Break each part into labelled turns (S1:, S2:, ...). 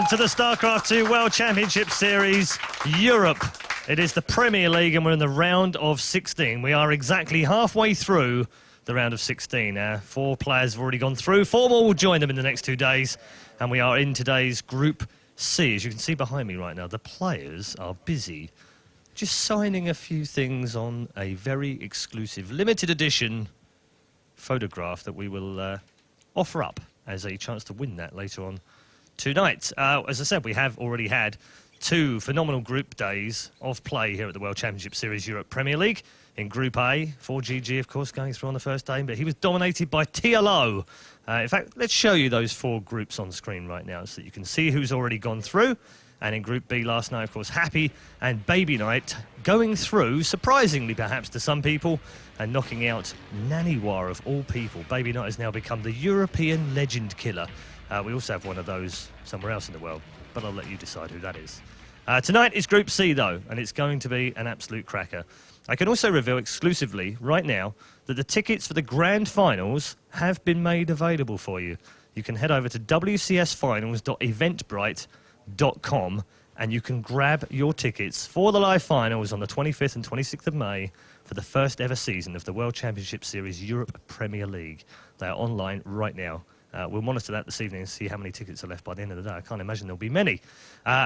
S1: to the StarCraft 2 World Championship Series Europe. It is the Premier League and we're in the round of 16. We are exactly halfway through the round of 16. 4 players have already gone through. 4 more will join them in the next 2 days. And we are in today's Group C. As you can see behind me right now, the players are busy just signing a few things on a very exclusive limited edition photograph that we will offer up as a chance to win that later on tonight. As I said, we have already had 2 phenomenal group days of play here at the World Championship Series Europe Premier League. In Group A, 4GG, of course, going through on the first day, but he was dominated by TLO. In fact, let's show you those 4 groups on screen right now so that you can see who's already gone through. And in Group B last night, of course, Happy and Baby Knight going through, surprisingly perhaps to some people, and knocking out Naniwar of all people. Baby Knight has now become the European legend killer. We also have one of those somewhere else in the world, but I'll let you decide who that is. Tonight is Group C, though, and it's going to be an absolute cracker. I can also reveal exclusively right now that the tickets for the grand finals have been made available for you. You can head over to wcsfinals.eventbrite.com and you can grab your tickets for the live finals on the 25th and 26th of May for the first ever season of the World Championship Series Europe Premier League. They are online right now. We'll monitor that this evening and see how many tickets are left by the end of the day. I can't imagine there'll be many.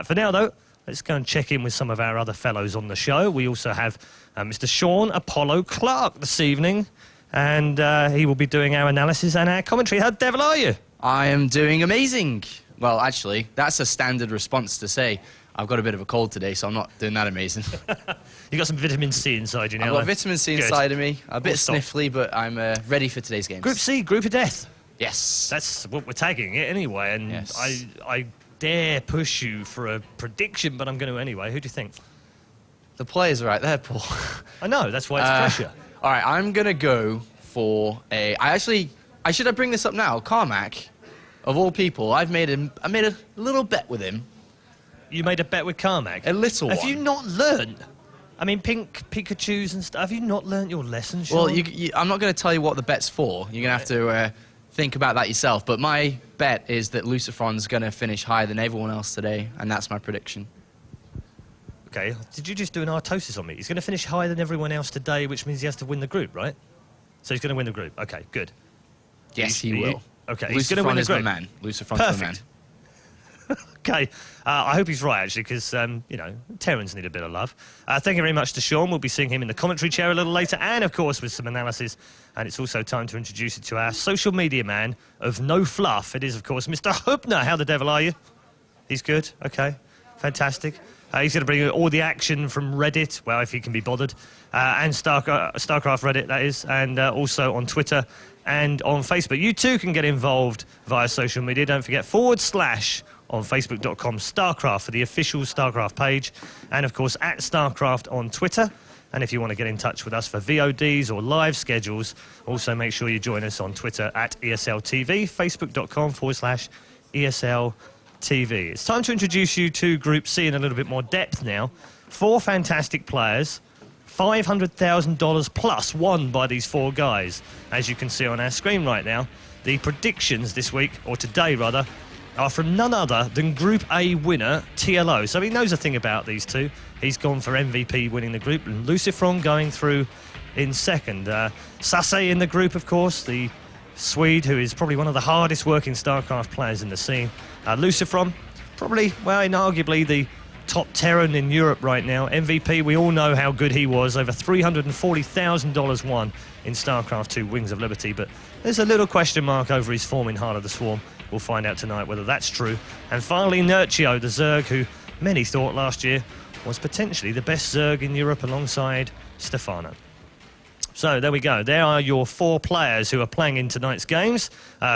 S1: For now, though, let's go and check in with some of our other fellows on the show. We also have Mr. Sean Apollo Clark this evening, and he will be doing our analysis and our commentary. How the devil are you?
S2: I am doing amazing. Well, actually, that's a standard response to say. I've got a bit of a cold today, so I'm not doing that amazing.
S1: You got some vitamin C inside you now.
S2: I've got vitamin C inside of me. A bit sniffly, but I'm ready for today's games.
S1: Group C, Group of Death.
S2: Yes.
S1: That's what we're tagging it anyway, and
S2: yes.
S1: I dare push you for a prediction, but I'm going to anyway. Who do you think?
S2: The players are right there, Paul.
S1: I know, that's why it's pressure.
S2: All right, I'm going to go for a... should I bring this up now? Carmack, of all people, I made a little bet with him.
S1: You made a bet with Carmack?
S2: A little one.
S1: Have you not learned? I mean, pink Pikachus and stuff. Have you not learnt your lessons, Sean?
S2: Well, I'm not going to tell you what the bet's for. You're going to have to think about that yourself. But my bet is that LucifroN's going to finish higher than everyone else today, and that's my prediction.
S1: Okay, did you just do an artosis on me? He's going to finish higher than everyone else today, which means he has to win the group, right? So he's going to win the group. Okay, good.
S2: Yes, he will.
S1: Okay, he's going to win the group.
S2: LucifroN is my man. LucifroN's my man.
S1: Okay, I hope he's right, actually, because, you know, Terrans need a bit of love. Thank you very much to Sean. We'll be seeing him in the commentary chair a little later, and, of course, with some analysis. And it's also time to introduce you to our social media man of no fluff. It is, of course, Mr. Hubner. How the devil are you? He's good? Okay, fantastic. He's going to bring you all the action from Reddit, well, if he can be bothered, and StarCraft Reddit, that is, and also on Twitter and on Facebook. You too can get involved via social media. Don't forget / on facebook.com StarCraft for the official StarCraft page, and of course at StarCraft on Twitter. And if you want to get in touch with us for VODs or live schedules, also make sure you join us on Twitter at ESLTV, facebook.com / ESLTV. It's time to introduce you to Group C in a little bit more depth now. 4 fantastic players, $500,000 plus won by these 4 guys. As you can see on our screen right now, the predictions this week, or today rather, are from none other than Group A winner TLO. So he knows a thing about these 2. He's gone for MVP winning the group, and LucifroN going through in second. Sase in the group, of course, the Swede, who is probably one of the hardest working StarCraft players in the scene. LucifroN, probably, well, inarguably the top Terran in Europe right now. MVP, we all know how good he was. Over $340,000 won in StarCraft 2 Wings of Liberty. But there's a little question mark over his form in Heart of the Swarm. We'll find out tonight whether that's true. And finally, Nerchio, the Zerg, who many thought last year was potentially the best Zerg in Europe alongside Stefano. So there we go. There are your 4 players who are playing in tonight's games.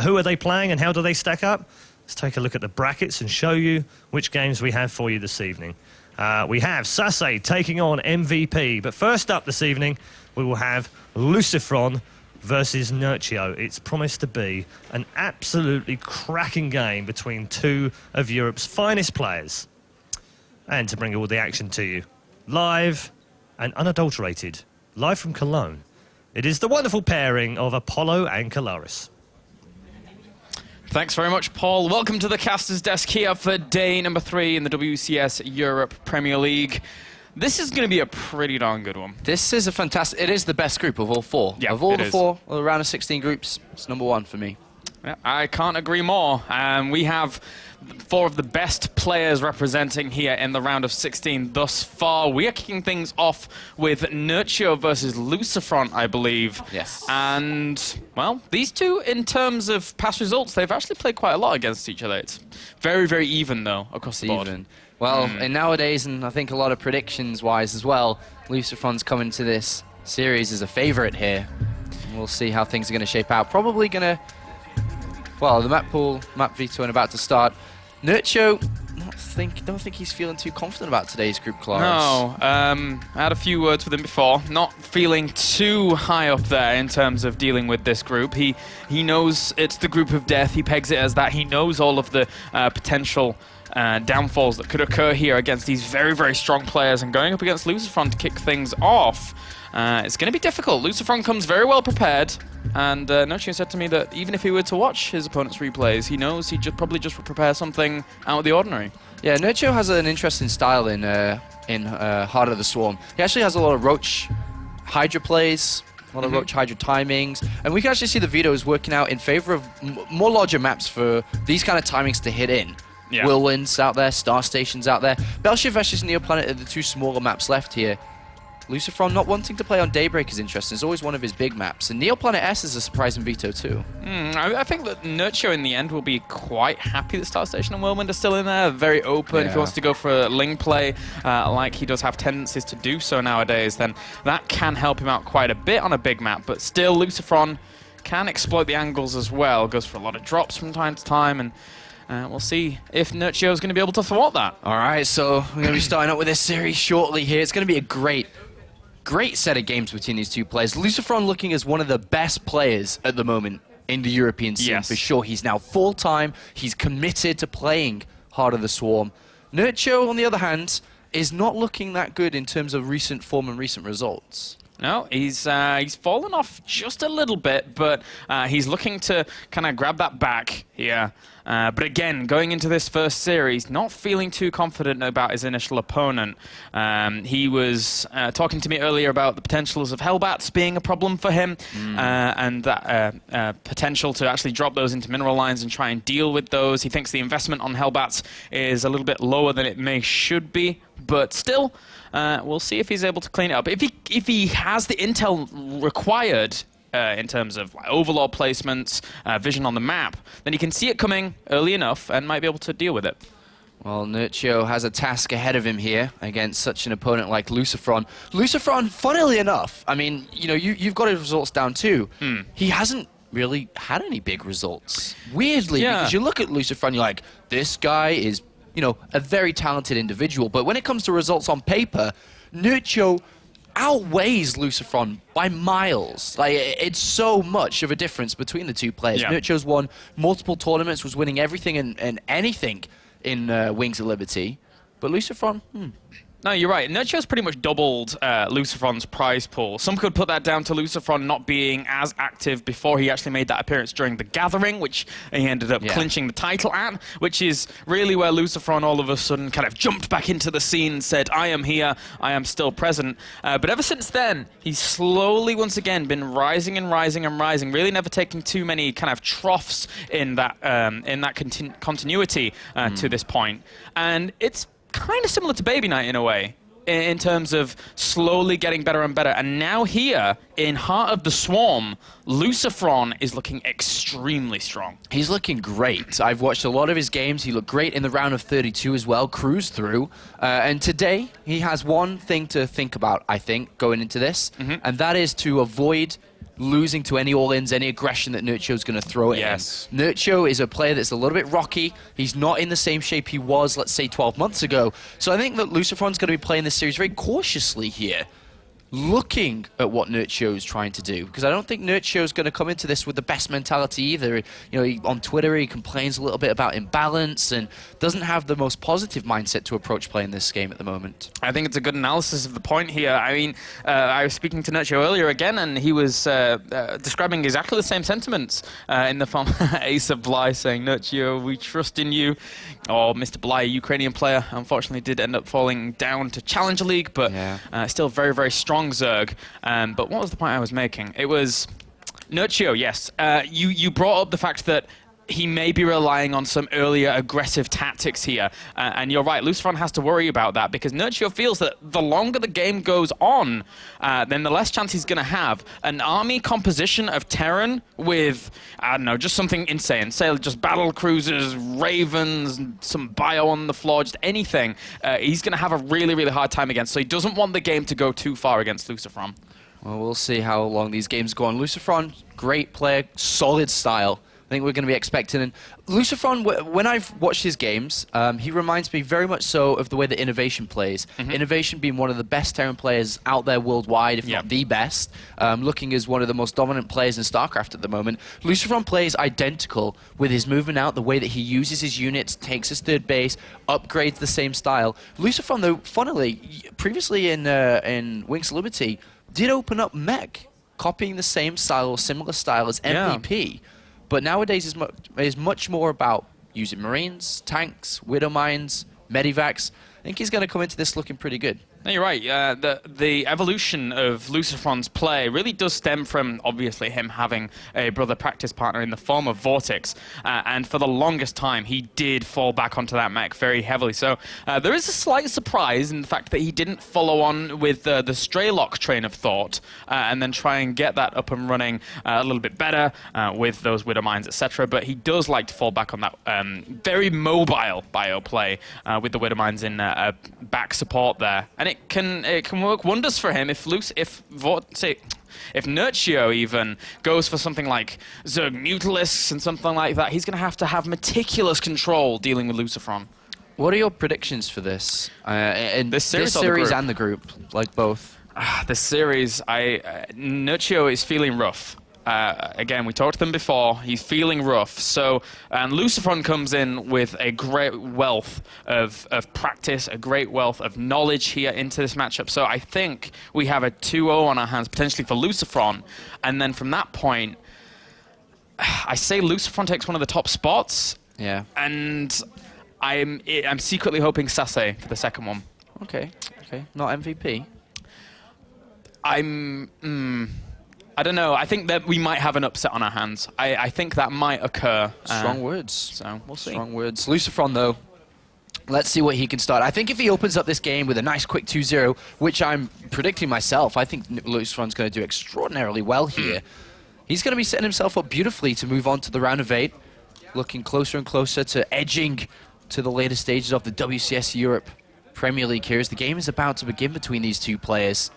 S1: Who are they playing and how do they stack up? Let's take a look at the brackets and show you which games we have for you this evening. We have Sase taking on MVP. But first up this evening, we will have LucifroN versus Nerchio. It's promised to be an absolutely cracking game between 2 of Europe's finest players. And to bring all the action to you, live and unadulterated, live from Cologne, it is the wonderful pairing of Apollo and Kalaris.
S3: Thanks very much, Paul. Welcome to the caster's desk here for day number 3 in the WCS Europe Premier League. This is going to be a pretty darn good one.
S2: This is a fantastic... It is the best group of all 4.
S3: Yeah,
S2: of all the 4, of the round of 16 groups, it's number 1 for me.
S3: Yeah, I can't agree more. We have 4 of the best players representing here in the round of 16 thus far. We are kicking things off with Nerchio versus LucifroN, I believe.
S2: Yes.
S3: And, well, these two, in terms of past results, they've actually played quite a lot against each other. It's very, very even, though, across the board.
S2: Even. Well, and nowadays, and I think a lot of predictions-wise as well, LucifroN's coming to this series as a favourite here. We'll see how things are going to shape out. Probably going to... Well, the map pool, map V2 about to start. Nerchio, don't think he's feeling too confident about today's group, Clarence.
S3: No, I had a few words with him before. Not feeling too high up there in terms of dealing with this group. He knows it's the group of death. He pegs it as that. He knows all of the potential downfalls that could occur here against these very, very strong players. And going up against LucifroN to kick things off, it's going to be difficult. LucifroN comes very well prepared. And Nerchio said to me that even if he were to watch his opponent's replays, he knows he'd probably just prepare something out of the ordinary.
S2: Yeah, Nerchio has an interesting style in Heart of the Swarm. He actually has a lot of Roach Hydra plays, a lot of Roach Hydra timings, and we can actually see the vetoes working out in favor of more larger maps for these kind of timings to hit in.
S3: Yeah.
S2: Whirlwinds out there, Star Stations out there. Belshire versus Neoplanet are the 2 smaller maps left here. LucifroN not wanting to play on Daybreak is interesting. It's always one of his big maps. And Neoplanet S is a surprising veto too.
S3: I think that Nerchio in the end will be quite happy that Star Station and Whirlwind are still in there. Very open.
S2: Yeah.
S3: If he wants to go for a Ling play, like he does have tendencies to do so nowadays, then that can help him out quite a bit on a big map. But still, LucifroN can exploit the angles as well. Goes for a lot of drops from time to time, and we'll see if Nerchio is going to be able to thwart that.
S2: All right, so we're going to be starting up with this series shortly here. It's going to be a great set of games between these 2 players. LucifroN looking as one of the best players at the moment in the European scene,
S3: yes,
S2: for sure. He's now full-time. He's committed to playing Heart of the Swarm. Nerchio, on the other hand, is not looking that good in terms of recent form and recent results.
S3: No, he's fallen off just a little bit, but he's looking to kind of grab that back here. But again, going into this first series, not feeling too confident about his initial opponent. He was talking to me earlier about the potentials of Hellbats being a problem for him, and that potential to actually drop those into mineral lines and try and deal with those. He thinks the investment on Hellbats is a little bit lower than it should be, but still, we'll see if he's able to clean it up. If he has the intel required in terms of overlord placements, vision on the map, then he can see it coming early enough and might be able to deal with it.
S2: Well, Nerchio has a task ahead of him here against such an opponent like LucifroN. LucifroN, funnily enough, I mean, you know, you've got his results down too. He hasn't really had any big results. Weirdly, because you look at LucifroN, you're like, this guy is, you know, a very talented individual. But when it comes to results on paper, Nerchio outweighs LucifroN by miles. Like, it's so much of a difference between the 2 players.
S3: Yeah.
S2: Nerchio's won multiple tournaments, was winning everything and anything in Wings of Liberty. But LucifroN,
S3: No, you're right. Nerchio's pretty much doubled LucifroN's prize pool. Some could put that down to LucifroN not being as active before he actually made that appearance during the Gathering, which he ended up clinching the title at, which is really where LucifroN all of a sudden kind of jumped back into the scene and said, I am here, I am still present. But ever since then, he's slowly, once again, been rising and rising and rising, really never taking too many kind of troughs in that continuity to this point. And it's kind of similar to Baby Night in a way, in terms of slowly getting better and better. And now here, in Heart of the Swarm, LucifroN is looking extremely strong.
S2: he's looking great. I've watched a lot of his games. He looked great in the round of 32 as well, cruised through. And today, he has one thing to think about, I think, going into this, and that is to avoid losing to any all-ins, any aggression that Nerchio's going to throw at him. Nerchio is a player that's a little bit rocky. He's not in the same shape he was, let's say, 12 months ago. So I think that LucifroN's going to be playing this series very cautiously here. looking at what Nerchio is trying to do, because I don't think Nerchio is going to come into this with the best mentality either. You know, on Twitter he complains a little bit about imbalance and doesn't have the most positive mindset to approach playing this game at the moment.
S3: I think it's a good analysis of the point here. I mean, I was speaking to Nerchio earlier again, and he was describing exactly the same sentiments in the form Ace of Bly saying, "Nerchio, we trust in you." Or Mr. Bly, a Ukrainian player, unfortunately did end up falling down to Challenger League, but still very, very strong Zerg. But what was the point I was making? It was Nerchio, yes. You brought up the fact that he may be relying on some earlier aggressive tactics here. And you're right, LucifroN has to worry about that, because Nerchio feels that the longer the game goes on, then the less chance he's going to have. An army composition of Terran with, I don't know, just something insane. Say just battle cruisers, ravens, some bio on the floor, just anything. He's going to have a really, really hard time against. So he doesn't want the game to go too far against LucifroN.
S2: Well, we'll see how long these games go on. LucifroN, great player, solid style. I think we're going to be expecting. And LucifroN, when I've watched his games, he reminds me very much so of the way that Innovation plays. Innovation being one of the best Terran players out there worldwide, if not the best, looking as one of the most dominant players in StarCraft at the moment. LucifroN plays identical with his movement out, the way that he uses his units, takes his third base, upgrades the same style. LucifroN, though, funnily, previously in Wings of Liberty, did open up mech, copying the same style or similar style as MVP. But nowadays is much more about using Marines, tanks, Widow Mines, Medivacs. I think he's going to come into this looking pretty good.
S3: No, you're right. The evolution of LucifroN's play really does stem from, obviously, him having a brother practice partner in the form of Vortex. And for the longest time, he did fall back onto that mech very heavily. So there is a slight surprise in the fact that he didn't follow on with the Straylock train of thought and then try and get that up and running a little bit better with those Widow Mines, etc. But he does like to fall back on that very mobile bio play with the Widow Mines in back support there. And it can work wonders for him if Nerchio even goes for something like Zerg Mutalisks and something like that. He's going to have meticulous control dealing with LucifroN.
S2: What are your predictions for this? In
S3: this series
S2: and the group, like both?
S3: This series, Nerchio is feeling rough. Again, we talked to them before. He's feeling rough. So, and LucifroN comes in with a great wealth of practice, a great wealth of knowledge here into this matchup. So I think we have a 2-0 on our hands, potentially for LucifroN. And then from that point, I say LucifroN takes one of the top spots.
S2: Yeah.
S3: And I'm secretly hoping Sase for the second one.
S2: Okay. Not MVP.
S3: I don't know. I think that we might have an upset on our hands. I think that might occur.
S2: Strong words.
S3: So we'll see.
S2: Strong words. LucifroN, though, let's see what he can start. I think if he opens up this game with a nice quick 2-0, which I'm predicting myself, I think LucifroN's going to do extraordinarily well here. He's going to be setting himself up beautifully to move on to the round of 8, looking closer and closer to edging to the later stages of the WCS Europe Premier League here as the game is about to begin between these two players.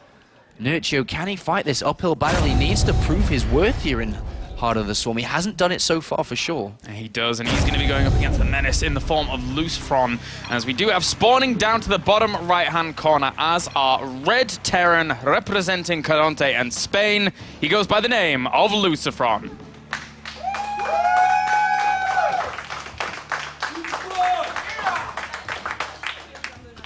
S2: Nerchio, can he fight this uphill battle? He needs to prove his worth here in Heart of the Swarm. He hasn't done it so far, for sure.
S3: He does, and he's going to be going up against the Menace in the form of LucifroN, as we do have spawning down to the bottom right-hand corner as our Red Terran representing Caronte and Spain. He goes by the name of LucifroN.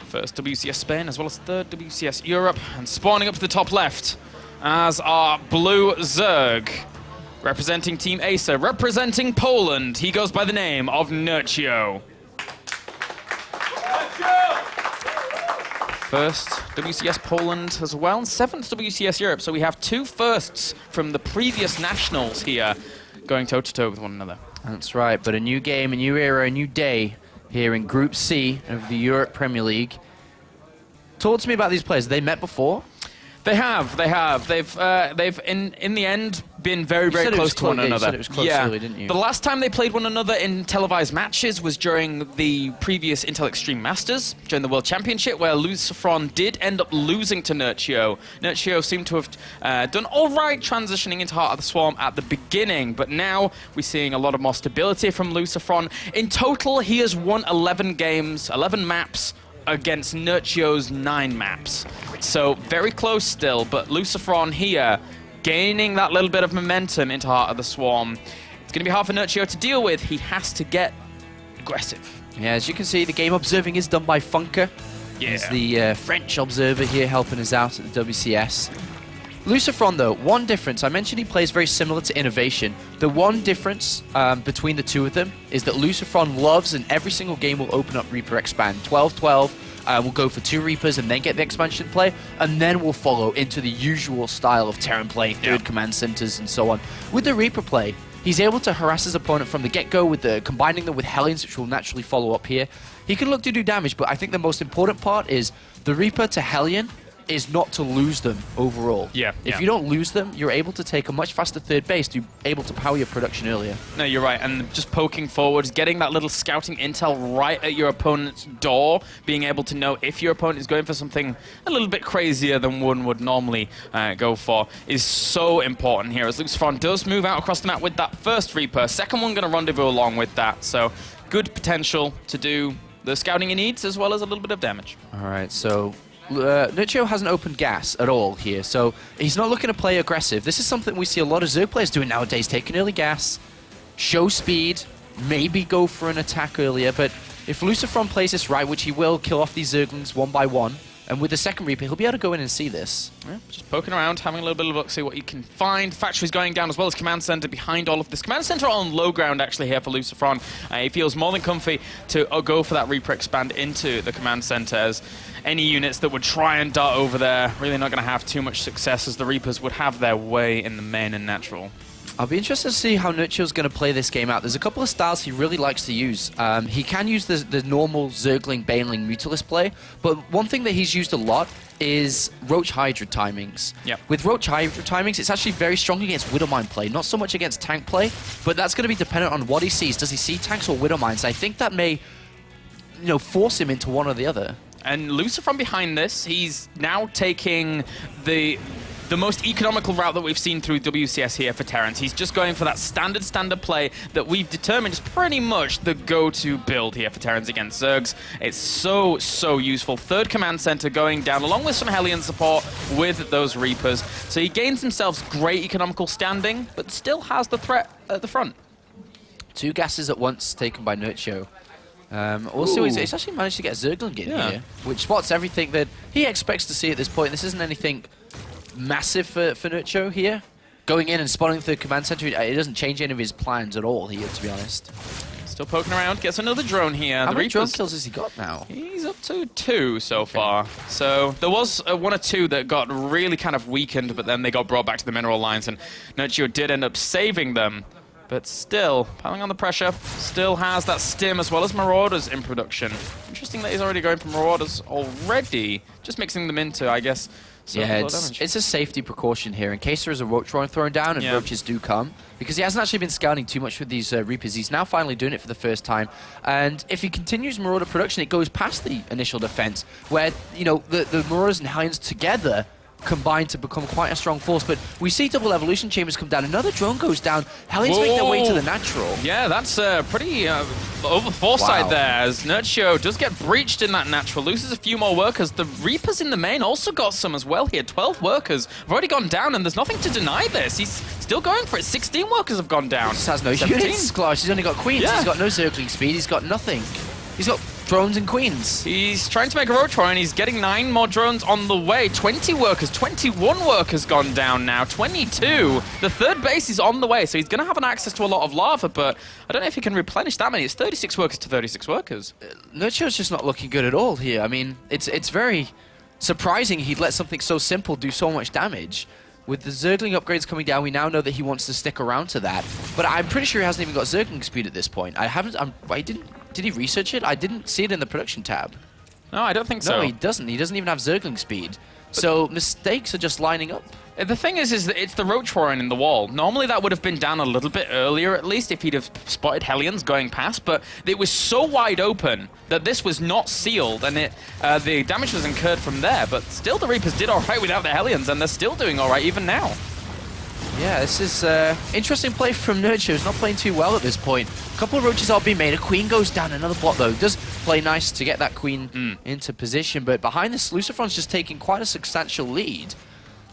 S3: First WCS Spain, as well as third WCS Europe, and spawning up to the top left as our blue Zerg, representing Team Acer, representing Poland. He goes by the name of Nerchio. First WCS Poland as well, and 7th WCS Europe. So we have 2 firsts from the previous nationals here going toe-to-toe with one another.
S2: That's right, but a new game, a new era, a new day here in Group C of the Europe Premier League. Talk to me about these players. They met before?
S3: They have. They've in the end been very, very close to one another.
S2: You said it was close early, didn't you?
S3: The last time they played one another in televised matches was during the previous Intel Extreme Masters, during the World Championship, where LucifroN did end up losing to Nerchio. Nerchio seemed to have done all right transitioning into Heart of the Swarm at the beginning, but now we're seeing a lot of more stability from LucifroN. In total, he has won 11 games, 11 maps, against Nerchio's 9 maps. So very close still, but LucifroN here gaining that little bit of momentum into Heart of the Swarm. It's going to be hard for Nerchio to deal with. He has to get aggressive.
S2: Yeah, as you can see, the game observing is done by Funker.
S3: Yeah.
S2: He's the French observer here helping us out at the WCS. LucifroN, though, one difference. I mentioned he plays very similar to Innovation. The one difference between the two of them is that LucifroN loves, and every single game will open up Reaper Expand. 12-12, we'll go for 2 Reapers and then get the expansion play, and then we'll follow into the usual style of Terran play, third command centers, and so on. With the Reaper play, he's able to harass his opponent from the get-go with combining them with Hellions, which will naturally follow up here. He can look to do damage, but I think the most important part is the Reaper to Hellion is not to lose them overall. If you don't lose them, you're able to take a much faster third base to be able to power your production earlier.
S3: No, you're right, and just poking forwards, getting that little scouting intel right at your opponent's door, being able to know if your opponent is going for something a little bit crazier than one would normally go for, is so important here, as LucifroN does move out across the map with that first Reaper. Second one going to rendezvous along with that, so good potential to do the scouting he needs, as well as a little bit of damage.
S2: All right, so Nerchio hasn't opened gas at all here, so he's not looking to play aggressive. This is something we see a lot of Zerg players doing nowadays, taking early gas, show speed, maybe go for an attack earlier, but if LucifroN plays this right, which he will, kill off these Zerglings one by one, and with the second Reaper, he'll be able to go in and see this.
S3: Yeah, just poking around, having a little bit of a look, see what you can find. Factory's going down as well as Command Center behind all of this. Command Center on low ground actually here for LucifroN. He feels more than comfy to go for that Reaper expand into the Command Center, as any units that would try and dart over there really not going to have too much success, as the Reapers would have their way in the main and natural.
S2: I'll be interested to see how Nerchio's going to play this game out. There's a couple of styles he really likes to use. He can use the normal Zergling, Baneling, Mutalist play, but one thing that he's used a lot is Roach Hydra timings. With Roach Hydra timings, it's actually very strong against Widowmine play, not so much against tank play, but that's going to be dependent on what he sees. Does he see tanks or Widowmines? I think that may, force him into one or the other.
S3: And LucifroN behind this, he's now taking the most economical route that we've seen through WCS here for Terrans. He's just going for that standard play that we've determined is pretty much the go-to build here for Terrans against Zergs. It's so useful. Third command center going down, along with some Hellion support with those Reapers. So he gains himself great economical standing, but still has the threat at the front.
S2: 2 gases at once taken by Nerchio. Also, he's actually managed to get a Zergling in here, which spots everything that he expects to see at this point. This isn't anything massive for Nerchio here. Going in and spotting the third command center, it doesn't change any of his plans at all here, to be honest.
S3: Still poking around, gets another drone here.
S2: How many drone kills has he got now?
S3: He's up to 2 so far. So there was 1 or 2 that got really kind of weakened, but then they got brought back to the mineral lines, and Nerchio did end up saving them. But still, piling on the pressure, still has that stim as well as Marauders in production. Interesting that he's already going for Marauders already, just mixing them into, I guess,
S2: yeah, it's a safety precaution here in case there is a Roach drone thrown down and Roaches do come, because he hasn't actually been scouting too much with these Reapers. He's now finally doing it for the first time, and if he continues Marauder production, it goes past the initial defense, where the Marauders and Hellions together combined to become quite a strong force. But we see double evolution chambers come down. Another drone goes down. Hellions make their way to the natural.
S3: Yeah, that's pretty over foresight there, as Nerchio does get breached in that natural. Loses a few more workers. The Reapers in the main also got some as well here. 12 workers have already gone down, and there's nothing to deny this. He's still going for it. 16 workers have gone down.
S2: He just has no units, Klaus. He's only got queens. He's got no Zergling speed. He's got nothing. He's got drones and queens.
S3: He's trying to make a Roach and he's getting 9 more drones on the way. 20 workers, 21 workers gone down now, 22. The third base is on the way, so he's going to have an access to a lot of lava, but I don't know if he can replenish that many. It's 36 workers to 36 workers.
S2: Nerchio's just not looking good at all here. I mean, it's very surprising he'd let something so simple do so much damage. With the Zergling upgrades coming down, we now know that he wants to stick around to that. But I'm pretty sure he hasn't even got Zergling speed at this point. Did he research it? I didn't see it in the production tab.
S3: No, I don't think so.
S2: No, he doesn't. He doesn't even have Zergling speed. So mistakes are just lining up.
S3: The thing is that it's the Roach Warren in the wall. Normally that would have been down a little bit earlier, at least, if he'd have spotted Hellions going past, but it was so wide open that this was not sealed, and the damage was incurred from there, but still the Reapers did alright without the Hellions, and they're still doing alright even now.
S2: Yeah, this is interesting play from Nerchio. He's not playing too well at this point. A couple of Roaches are being made. A Queen goes down, another bot though. Does play nice to get that between into position. But behind this, LucifroN's just taking quite a substantial lead.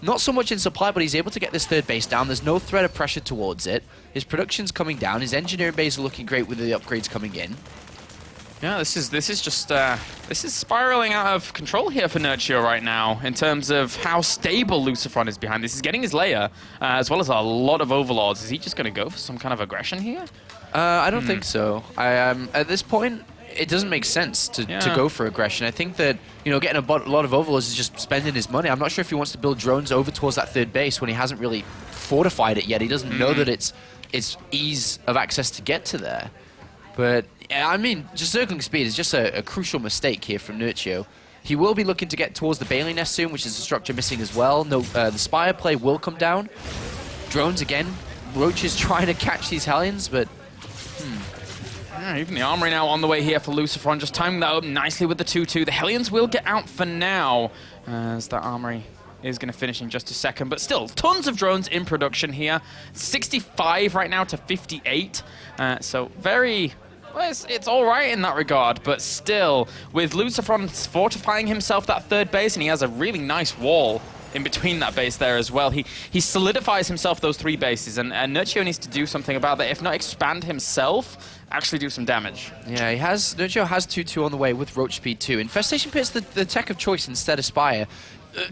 S2: Not so much in supply, but he's able to get this third base down. There's no threat of pressure towards it. His production's coming down. His engineering base are looking great with the upgrades coming in.
S3: Yeah, this is spiraling out of control here for Nerchio right now in terms of how stable LucifroN is behind this. He's getting his layer as well as a lot of overlords. Is he just going to go for some kind of aggression here?
S2: I don't think so. At this point, it doesn't make sense to go for aggression. I think that, you know, getting a lot of overlords is just spending his money. I'm not sure if he wants to build drones over towards that third base when he hasn't really fortified it yet. He doesn't know that it's ease of access to get to there. But, I mean, just circling speed is just a crucial mistake here from Nerchio. He will be looking to get towards the Bailey Nest soon, which is a structure missing as well. No, the Spire play will come down. Drones again. Roach is trying to catch these Hellions, but...
S3: Yeah, even the Armory now on the way here for LucifroN, just timing that up nicely with the 2-2. The Hellions will get out for now, as that Armory is going to finish in just a second. But still, tons of drones in production here. 65 right now to 58. So very... Well, it's all right in that regard, but still, with LucifroN fortifying himself that third base, and he has a really nice wall in between that base there as well. He solidifies himself those 3 bases, and Nerchio needs to do something about that. If not, expand himself, actually do some damage.
S2: Yeah, Nerchio has 2-2 on the way with Roach Speed 2. Infestation Pit's the tech of choice instead of Spire.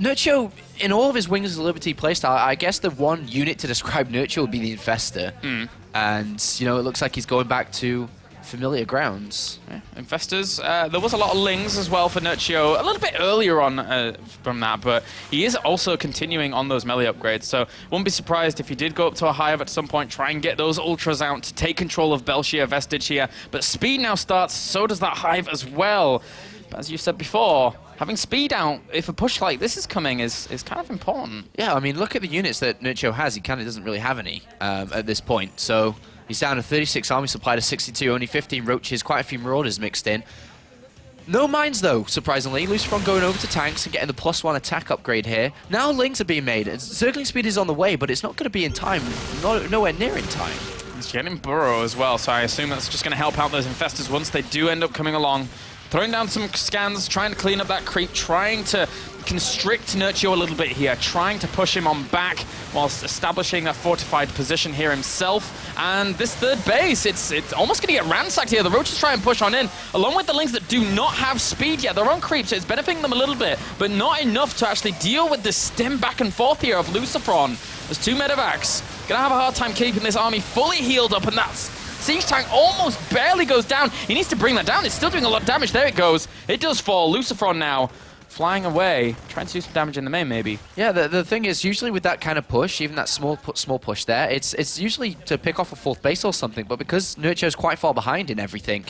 S2: Nerchio, in all of his Wings of Liberty playstyle, I guess the one unit to describe Nerchio would be the Infestor. And, you know, it looks like he's going back to familiar grounds.
S3: Yeah. Infestors, there was a lot of Lings as well for Nerchio a little bit earlier on from that, but he is also continuing on those melee upgrades, so won't be surprised if he did go up to a Hive at some point, try and get those Ultras out to take control of Belshir Vestige here, but speed now starts, so does that Hive as well. But as you said before, having speed out, if a push like this is coming, is kind of important.
S2: Yeah, I mean, look at the units that Nerchio has. He kind of doesn't really have any at this point, so... He's down to 36 army supply to 62, only 15 Roaches, quite a few Marauders mixed in. No mines, though, surprisingly. LucifroN going over to tanks and getting the +1 attack upgrade here. Now Lings are being made. Circling speed is on the way, but it's not going to be in time. Nowhere near in time.
S3: He's getting Burrow as well, so I assume that's just going to help out those Infestors once they do end up coming along. Throwing down some scans, trying to clean up that creep, trying to constrict Nerchio a little bit here, trying to push him on back whilst establishing a fortified position here himself. And this third base, it's almost going to get ransacked here. The Roaches try and push on in, along with the Lings that do not have speed yet. They're on creep, so it's benefiting them a little bit, but not enough to actually deal with this stem back and forth here of LucifroN. There's 2 medevacs. Gonna have a hard time keeping this army fully healed up, and that's... Siege Tank almost barely goes down. He needs to bring that down. It's still doing a lot of damage. There it goes. It does fall. LucifroN now flying away, trying to do some damage in the main, maybe.
S2: Yeah, the thing is, usually with that kind of push, even that small push there, it's usually to pick off a 4th base or something, but because Nerchio's quite far behind in everything,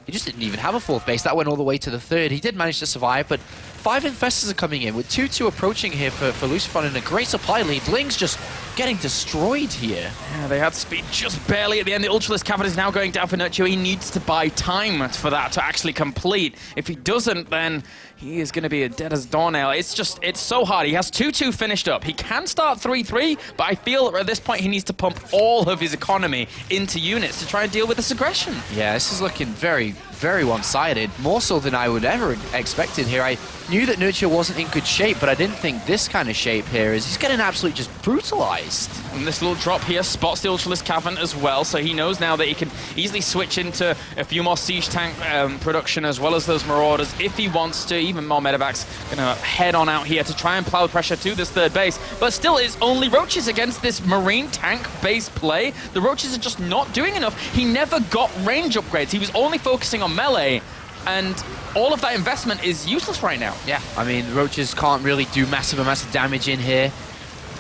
S2: he just didn't even have a 4th base. That went all the way to the 3rd. He did manage to survive, but 5 Infestors are coming in with 2-2 approaching here for LucifroN and a great supply lead. Ling's just getting destroyed here.
S3: Yeah, they had speed just barely at the end. The Ultralisk Cavern is now going down for Nerchio. He needs to buy time for that to actually complete. If he doesn't, then he is going to be as dead as doornail. It's so hard. He has 2-2 finished up. He can start 3-3, but I feel at this point he needs to pump all of his economy into units to try and deal with this aggression.
S2: Yeah, this is looking very, very one-sided. More so than I would ever expected here. I knew that Nerchio wasn't in good shape, but I didn't think this kind of shape here is he's getting absolutely just brutalized.
S3: And this little drop here spots the Ultralisk Cavern as well, so he knows now that he can easily switch into a few more Siege Tank production as well as those Marauders if he wants to. Even more medevacs gonna head on out here to try and plow pressure to this third base, but still it's only Roaches against this Marine tank base play. The Roaches are just not doing enough. He never got range upgrades. He was only focusing on melee, and all of that investment is useless right now.
S2: Yeah, I mean, the Roaches can't really do massive amounts of damage in here.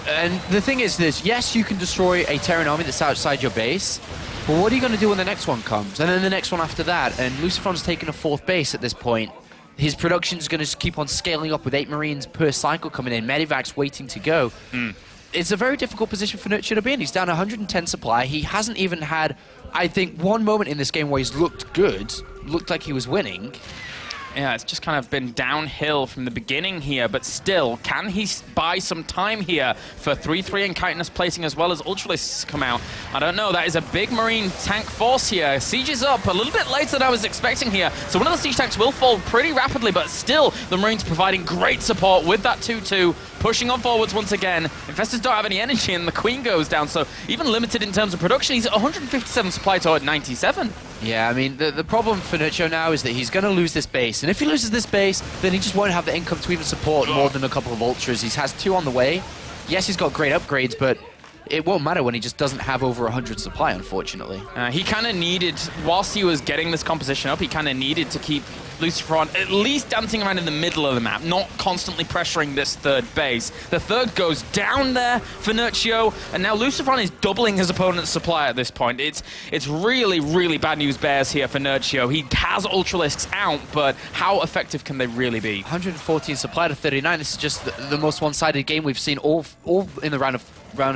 S2: And the thing is this, yes, you can destroy a Terran army that's outside your base, but what are you going to do when the next one comes? And then the next one after that, and LucifroN's taking a 4th base at this point. His production's going to keep on scaling up with 8 Marines per cycle coming in, Medivacs waiting to go. It's a very difficult position for Nerchio to be in. He's down 110 supply. He hasn't even had, I think, one moment in this game where he's looked good, looked like he was winning.
S3: Yeah, it's just kind of been downhill from the beginning here, but still, can he buy some time here for 3-3 and Chitinous placing as well as Ultralisks come out? I don't know, that is a big Marine tank force here. Siege is up a little bit later than I was expecting here, so one of the siege tanks will fall pretty rapidly, but still, the Marines providing great support with that 2-2, pushing on forwards once again. Infestors don't have any energy, and the Queen goes down, so even limited in terms of production, he's at 157 supply to 97.
S2: Yeah, I mean, the problem for Nerchio now is that he's going to lose this base. And if he loses this base, then he just won't have the income to even support more than a couple of Ultras. He has 2 on the way. Yes, he's got great upgrades, but it won't matter when he just doesn't have over 100 supply, unfortunately.
S3: He kind of needed, whilst he was getting this composition up, he kind of needed to keep LucifroN at least dancing around in the middle of the map, not constantly pressuring this third base. The third goes down there for Nerchio, and now LucifroN is doubling his opponent's supply at this point. It's really, really bad news bears here for Nerchio. He has Ultralisks out, but how effective can they really be?
S2: 114 supply to 39. This is just the most one-sided game we've seen all in the round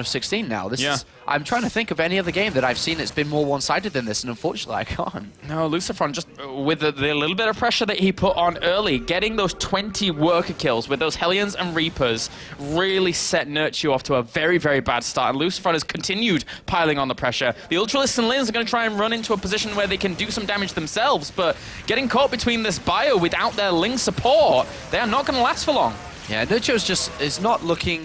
S2: of 16 now. This is, I'm trying to think of any other game that I've seen that's been more one-sided than this, and unfortunately I can't.
S3: No, LucifroN just with the little bit of pressure that he put on early, getting those 20 worker kills with those Hellions and Reapers really set Nerchio off to a very, very bad start, and LucifroN has continued piling on the pressure. The Ultralisks and Lins are going to try and run into a position where they can do some damage themselves, but getting caught between this bio without their Ling support, they are not going to last for long.
S2: Yeah, Nerchio's just is not looking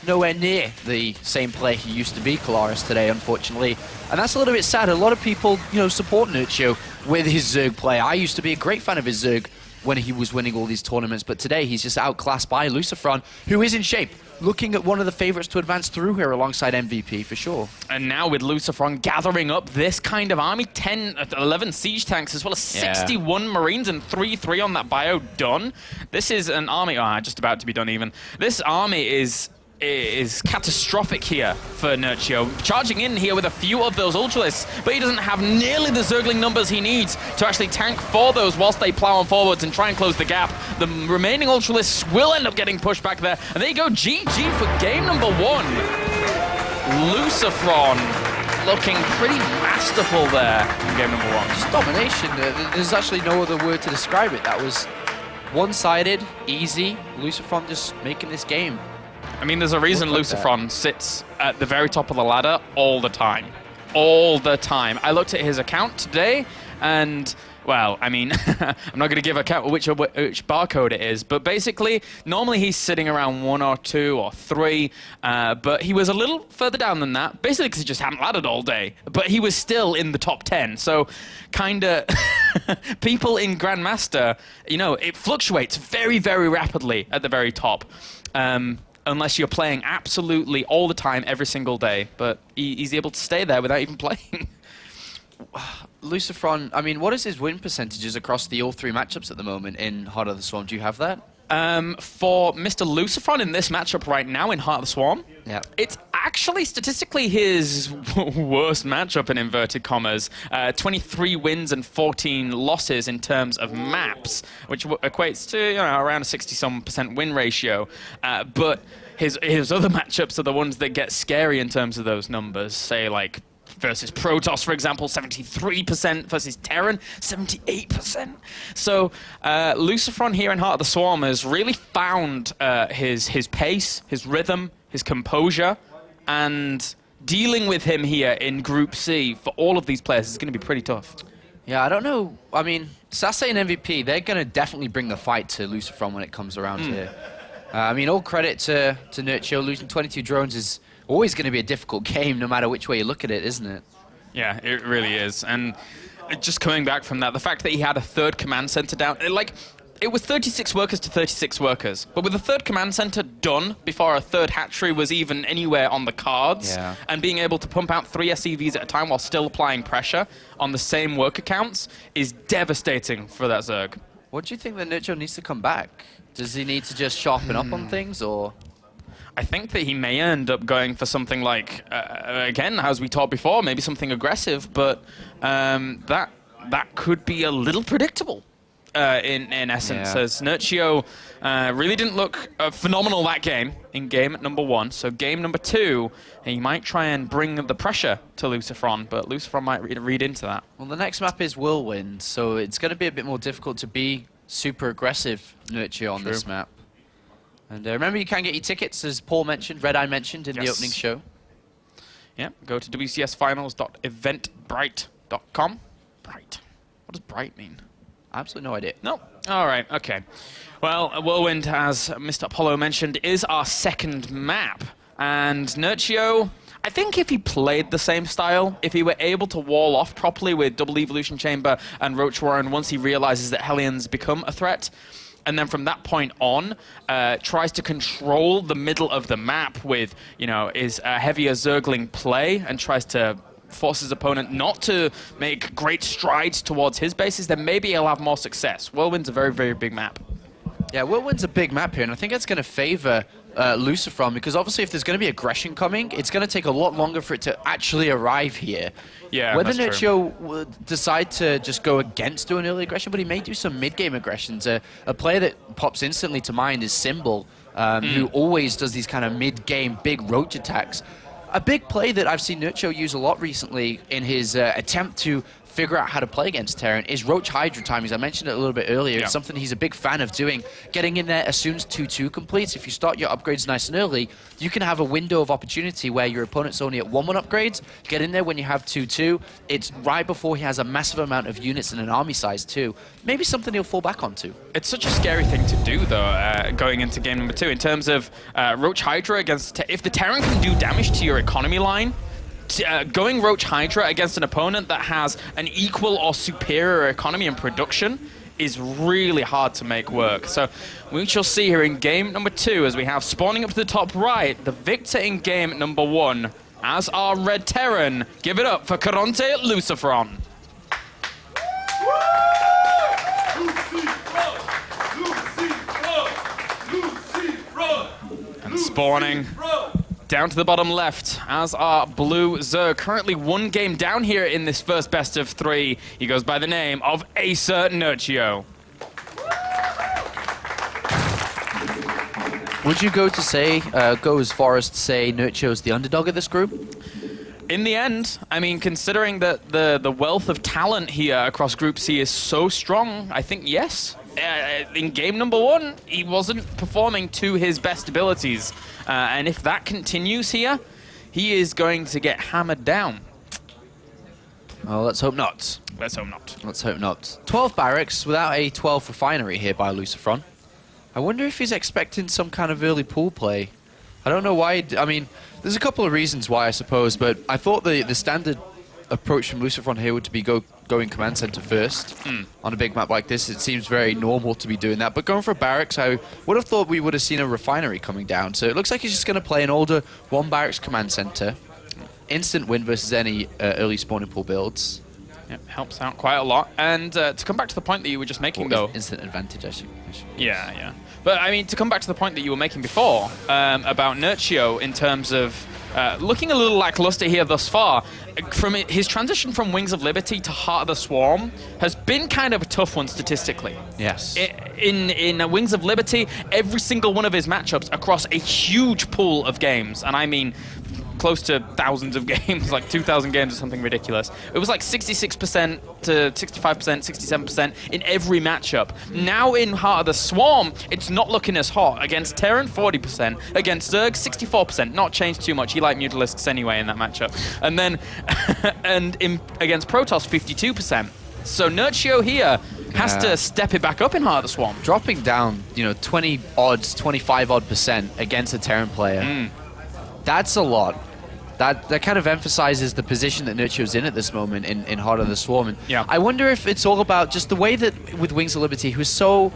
S2: nowhere near the same player he used to be, Kalaris, today, unfortunately. And that's a little bit sad. A lot of people, support Nerchio with his Zerg play. I used to be a great fan of his Zerg when he was winning all these tournaments, but today he's just outclassed by LucifroN, who is in shape. Looking at one of the favorites to advance through here alongside MVP, for sure.
S3: And now with LucifroN gathering up this kind of army, 11 siege tanks, as well as 61 Marines and 3-3 on that bio done. This is an army, just about to be done even. This army is catastrophic here for Nerchio. Charging in here with a few of those Ultralisks, but he doesn't have nearly the Zergling numbers he needs to actually tank for those whilst they plow on forwards and try and close the gap. The remaining Ultralisks will end up getting pushed back there. And there you go, GG for game number 1. LucifroN looking pretty masterful there in game number 1.
S2: Just domination. There's actually no other word to describe it. That was one-sided, easy. LucifroN just making this game.
S3: I mean, there's a reason LucifroN sits at the very top of the ladder all the time. All the time. I looked at his account today, and, well, I mean, I'm not going to give account which barcode it is, but basically, normally he's sitting around 1 or 2 or 3, but he was a little further down than that, basically because he just hadn't laddered all day, but he was still in the top 10, so kind of people in Grandmaster, it fluctuates very, very rapidly at the very top. Unless you're playing absolutely all the time, every single day. But he's able to stay there without even playing.
S2: LucifroN, I mean, what is his win percentages across the all 3 matchups at the moment in Heart of the Swarm? Do you have that?
S3: For Mr. LucifroN in this matchup right now in Heart of the Swarm, it's actually statistically his worst matchup in inverted commas. 23 wins and 14 losses in terms of maps, which equates to around a 60-some% win ratio. But his other matchups are the ones that get scary in terms of those numbers, say like versus Protoss, for example, 73%, versus Terran, 78%. So LucifroN here in Heart of the Swarm has really found his pace, his rhythm, his composure, and dealing with him here in Group C for all of these players is going to be pretty tough.
S2: Yeah, I don't know. I mean, Sase and MVP, they're going to definitely bring the fight to LucifroN when it comes around here. I mean, all credit to Nerchio. Losing 22 drones is always going to be a difficult game, no matter which way you look at it, isn't it?
S3: Yeah, it really is. And just coming back from that, the fact that he had a third command center down, it was 36 workers to 36 workers. But with the third command center done before a third hatchery was even anywhere on the cards, and being able to pump out 3 SCVs at a time while still applying pressure on the same worker counts is devastating for that Zerg.
S2: What do you think that Nerchio needs to come back? Does he need to just sharpen up on things, or...?
S3: I think that he may end up going for something like, again, as we talked before, maybe something aggressive, but that could be a little predictable in essence, as Nerchio really didn't look phenomenal that game in game number 1. So game number 2, he might try and bring the pressure to LucifroN, but LucifroN might read into that.
S2: Well, the next map is Whirlwind, so it's going to be a bit more difficult to be super aggressive Nerchio on this map. And remember, you can get your tickets, as Paul mentioned, Red Eye mentioned in the opening show.
S3: Yeah, go to wcsfinals.eventbrite.com. Bright. What does bright mean?
S2: Absolutely no idea.
S3: No. All right, okay. Well, Whirlwind, as Mr. Apollo mentioned, is our second map. And Nerchio, I think if he played the same style, if he were able to wall off properly with Double Evolution Chamber and Ro16 once he realizes that Hellions become a threat, and then from that point on, tries to control the middle of the map with, his heavier Zergling play and tries to force his opponent not to make great strides towards his bases, then maybe he'll have more success. Whirlwind's a very, very big map.
S2: Yeah, Whirlwind's a big map here, and I think it's going to favor LucifroN, because obviously if there's going to be aggression coming, it's going to take a lot longer for it to actually arrive here.
S3: Yeah,
S2: whether Nerchio will decide to just go against doing early aggression, but he may do some mid-game aggressions. A player that pops instantly to mind is Symbol, who always does these kind of mid-game big roach attacks. A big play that I've seen Nerchio use a lot recently in his attempt to figure out how to play against Terran is Roach Hydra timings. I mentioned it a little bit earlier.
S3: Yeah.
S2: It's something he's a big fan of doing. Getting in there as soon as 2-2 completes. If you start your upgrades nice and early, you can have a window of opportunity where your opponent's only at 1-1 upgrades. Get in there when you have 2-2. It's right before he has a massive amount of units and an army size too. Maybe something he'll fall back onto.
S3: It's such a scary thing to do, though, going into game number 2, in terms of Roach Hydra against... if the Terran can do damage to your economy line, going Roach Hydra against an opponent that has an equal or superior economy and production is really hard to make work. So we shall see here in game number 2, as we have spawning up to the top right, the victor in game number 1, as our Red Terran. Give it up for Caronte LucifroN. And spawning down to the bottom left as our blue Zerg, currently 1 game down here in this first best of 3. He goes by the name of Acer Nerchio.
S2: Would you go as far as to say Nerchio's the underdog of this group?
S3: In the end, I mean, considering that the wealth of talent here across Group C is so strong, I think yes. In game number 1, he wasn't performing to his best abilities. And if that continues here, he is going to get hammered down.
S2: Oh, let's hope not.
S3: Let's hope not.
S2: Let's hope not. 12 barracks without a 12 refinery here by LucifroN. I wonder if he's expecting some kind of early pool play. I don't know why. I mean, there's a couple of reasons why, I suppose, but I thought the standard approach from LucifroN here would be going command center first. On a big map like this, it seems very normal to be doing that. But going for barracks, I would have thought we would have seen a refinery coming down. So it looks like he's just going to play an older 1 barracks command center. Instant win versus any early spawning pool builds.
S3: Yep, helps out quite a lot. And to come back to the point that you were just making, though...
S2: Instant advantage, I should
S3: Yeah, yeah. But, I mean, to come back to the point that you were making before about Nerchio in terms of looking a little lackluster here thus far, his transition from Wings of Liberty to Heart of the Swarm has been kind of a tough one statistically.
S2: Yes.
S3: In Wings of Liberty, every single one of his matchups across a huge pool of games, and I mean close to thousands of games, like 2,000 games or something ridiculous. It was like 66% to 65%, 67% in every matchup. Now in Heart of the Swarm, it's not looking as hot. Against Terran, 40%. Against Zerg, 64%. Not changed too much. He liked Mutalisks anyway in that matchup. And then, against Protoss, 52%. So Nerchio here has to step it back up in Heart of the Swarm.
S2: Dropping down, 20 odds, 25 odd % against a Terran player. That's a lot. That kind of emphasizes the position that Nerchio's in at this moment in Heart of the Swarm. And
S3: yeah.
S2: I wonder if it's all about just the way that with Wings of Liberty, he was so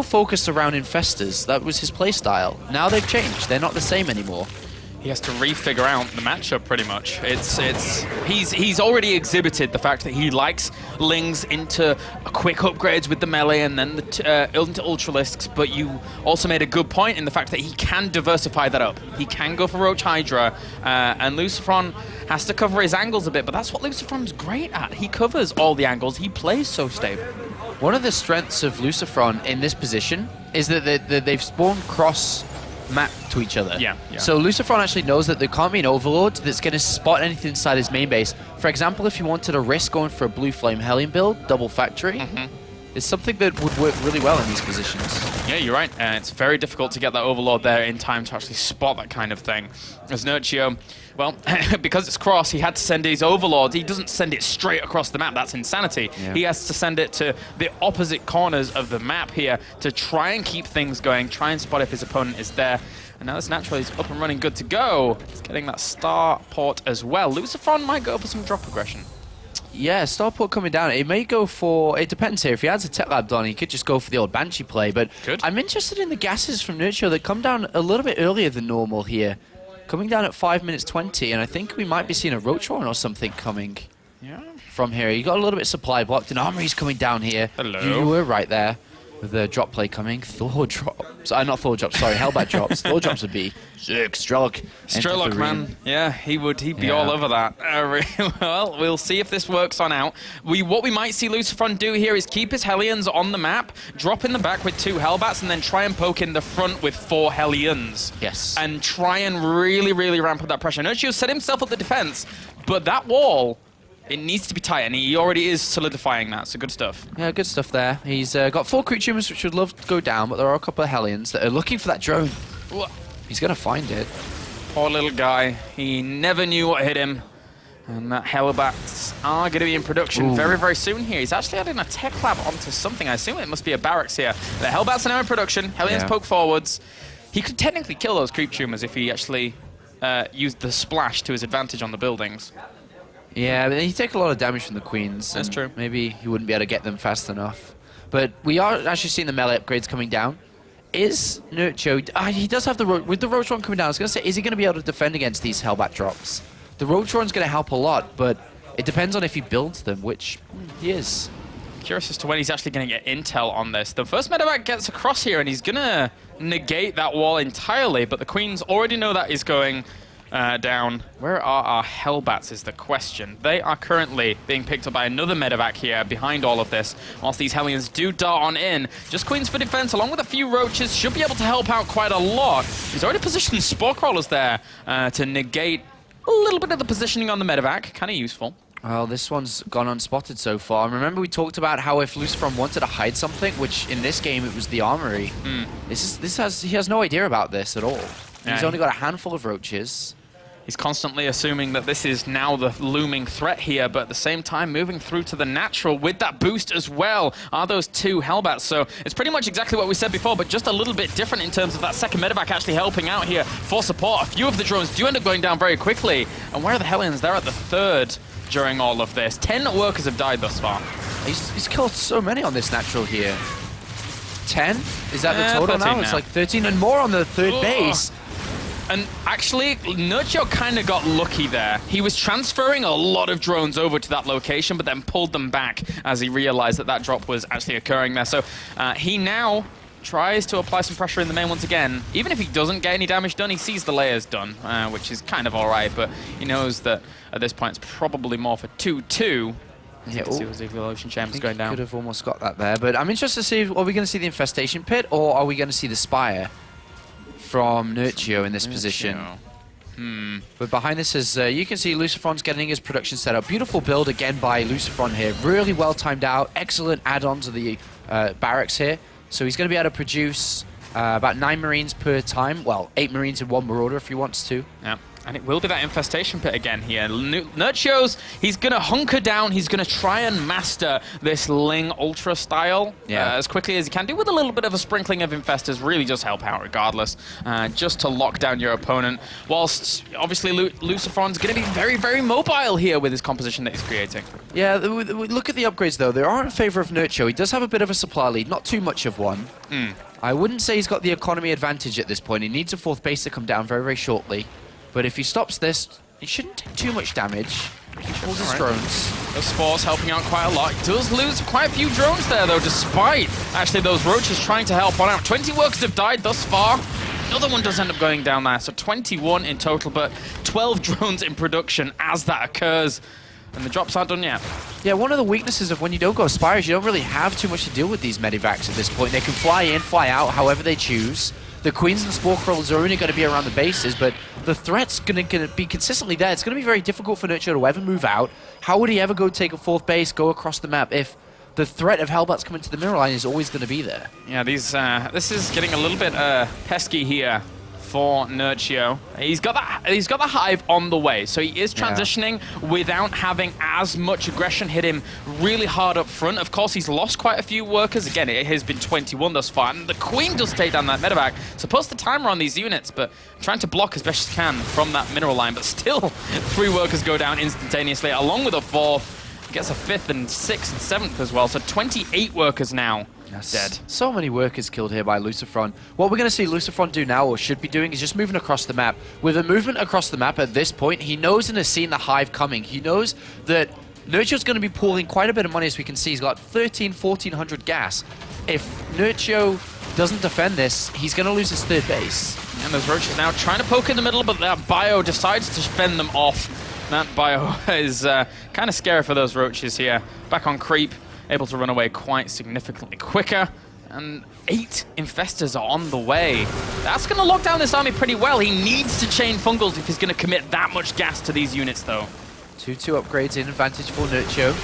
S2: focused around Infestors. That was his play style. Now they've changed. They're not the same anymore.
S3: He has to refigure out the matchup pretty much. He's already exhibited the fact that he likes Lings into quick upgrades with the melee and then into Ultralisks, but you also made a good point in the fact that he can diversify that up. He can go for Roach Hydra, and LucifroN has to cover his angles a bit, but that's what LucifroN's great at. He covers all the angles. He plays so stable.
S2: One of the strengths of LucifroN in this position is that they've spawned cross map to each other.
S3: Yeah.
S2: So LucifroN actually knows that there can't be an overlord that's going to spot anything inside his main base. For example, if you wanted to risk going for a Blue Flame Hellion build, double factory, is something that would work really well in these positions.
S3: Yeah, you're right. It's very difficult to get that Overlord there in time to actually spot that kind of thing. As Nerchio, well, because it's cross, he had to send his Overlord. He doesn't send it straight across the map. That's insanity. Yeah. He has to send it to the opposite corners of the map here to try and keep things going, try and spot if his opponent is there. And now this Natural is up and running, good to go. He's getting that star port as well. LucifroN might go for some drop aggression.
S2: Yeah, starport coming down. It may go for... It depends here. If he has a Tech Lab done, he could just go for the old Banshee play. But I'm interested in the gases from Nerchio that come down a little bit earlier than normal here. Coming down at 5 minutes 20, and I think we might be seeing a RoTron or something coming from here. You got a little bit of supply blocked, and Armory's coming down here.
S3: Hello.
S2: You were right there. With the drop play coming, Thor drops. Not Thor drops, sorry, Hellbat drops. Thor drops would be sick.
S3: Strelok, man. Yeah, he'd be all over that. Well, we'll see if this works on out. What we might see LucifroN do here is keep his Hellions on the map, drop in the back with 2 Hellbats, and then try and poke in the front with 4 Hellions.
S2: Yes.
S3: And try and really, really ramp up that pressure. Nerchio set himself up the defense, but that wall... It needs to be tight, and he already is solidifying that, so good stuff. Yeah,
S2: good stuff there. He's got 4 creep tumors, which would love to go down, but there are a couple of Hellions that are looking for that drone. He's going to find it.
S3: Poor little guy. He never knew what hit him. And that Hellbats are going to be in production very, very soon here. He's actually adding a Tech Lab onto something. I assume it must be a barracks here. The Hellbats are now in production. Hellions poke forwards. He could technically kill those creep tumors if he actually used the splash to his advantage on the buildings.
S2: Yeah, but he take a lot of damage from the Queens.
S3: That's true.
S2: Maybe he wouldn't be able to get them fast enough. But we are actually seeing the melee upgrades coming down. Is Nerchio... he does have the... With the RoTron coming down, I was going to say, is he going to be able to defend against these Hellbat drops? The RoTron's going to help a lot, but it depends on if he builds them, which he is.
S3: Curious as to when he's actually going to get intel on this. The first medevac gets across here, and he's going to negate that wall entirely, but the Queens already know that is going... down. Where are our Hellbats is the question. They are currently being picked up by another medevac here behind all of this, whilst these Hellions do dart on in. Just Queens for defense, along with a few Roaches, should be able to help out quite a lot. He's already positioned Spore Crawlers there to negate a little bit of the positioning on the medevac. Kind of useful.
S2: Well, this one's gone unspotted so far. And remember we talked about how if LucifroN wanted to hide something, which in this game it was the Armory. He has no idea about this at all. Yeah. He's only got a handful of Roaches.
S3: He's constantly assuming that this is now the looming threat here, but at the same time moving through to the Natural with that boost as well are those 2 Hellbats. So it's pretty much exactly what we said before, but just a little bit different in terms of that second medevac actually helping out here for support. A few of the drones do end up going down very quickly. And where are the Hellions? They're at the 3rd during all of this. 10 workers have died thus far.
S2: He's killed so many on this Natural here. 10? Is that the total now? It's like 13 and more on the 3rd base.
S3: And actually, Nerchio kind of got lucky there. He was transferring a lot of drones over to that location, but then pulled them back as he realized that that drop was actually occurring there. So he now tries to apply some pressure in the main once again. Even if he doesn't get any damage done, he sees the layers done, which is kind of all right, but he knows that at this point it's probably more for 2-2. Yeah, see the evolution chambers going down.
S2: Could have almost got that there, but I'm interested to see, are we going to see the Infestation Pit, or are we going to see the Spire from Nerchio in this position? But behind this is, you can see LucifroN's getting his production set up. Beautiful build again by LucifroN here. Really well timed out. Excellent add-ons of the barracks here. So he's going to be able to produce about 9 Marines per time. Well, 8 Marines and 1 Marauder if he wants to.
S3: Yeah. And it will be that Infestation Pit again here. Nerchio's, he's going to hunker down. He's going to try and master this Ling Ultra style as quickly as he can. Do with a little bit of a sprinkling of Infestors. Really just help out regardless. Just to lock down your opponent. Whilst, obviously, LucifroN's going to be very, very mobile here with his composition that he's creating.
S2: Yeah, look at the upgrades, though. They are in favor of Nerchio. He does have a bit of a supply lead. Not too much of one. I wouldn't say he's got the economy advantage at this point. He needs a 4th base to come down very, very shortly. But if he stops this, he shouldn't take too much damage. He pulls his drones.
S3: Those Spores helping out quite a lot. He does lose quite a few drones there, though, despite actually those Roaches trying to help on out. 20 workers have died thus far. Another one does end up going down there, so 21 in total, but 12 drones in production as that occurs. And the drops aren't done yet.
S2: Yeah, one of the weaknesses of when you don't go Spires, you don't really have too much to deal with these Medivacs at this point. They can fly in, fly out, however they choose. The Queens and Spore Crawlers are only going to be around the bases, but the threat's going to be consistently there. It's going to be very difficult for Nerchio to ever move out. How would he ever go take a 4th base, go across the map if the threat of Hellbats coming to the mirror line is always going to be there.
S3: Yeah, this is getting a little bit pesky here for Nerchio. He's got the hive on the way, so he is transitioning without having as much aggression hit him really hard up front. Of course, he's lost quite a few workers. Again, it has been 21 thus far, and the Queen does take down that medevac. Supposed to timer on these units, but trying to block as best as can from that mineral line, but still 3 workers go down instantaneously, along with a 4th. Gets a 5th and 6th and 7th as well, so 28 workers now. Dead.
S2: So many workers killed here by LucifroN. What we're going to see LucifroN do now, or should be doing, is just moving across the map. With a movement across the map at this point, he knows and has seen the hive coming. He knows that Nerchio's going to be pooling quite a bit of money, as we can see. He's got 1,400 gas. If Nerchio doesn't defend this, he's going to lose his 3rd base.
S3: And those roaches now trying to poke in the middle, but that bio decides to fend them off. That bio is kind of scary for those roaches here. Back on creep. Able to run away quite significantly quicker. And 8 infestors are on the way. That's going to lock down this army pretty well. He needs to chain fungals if he's going to commit that much gas to these units, though.
S2: 2-2 upgrades in advantage for Nerchio.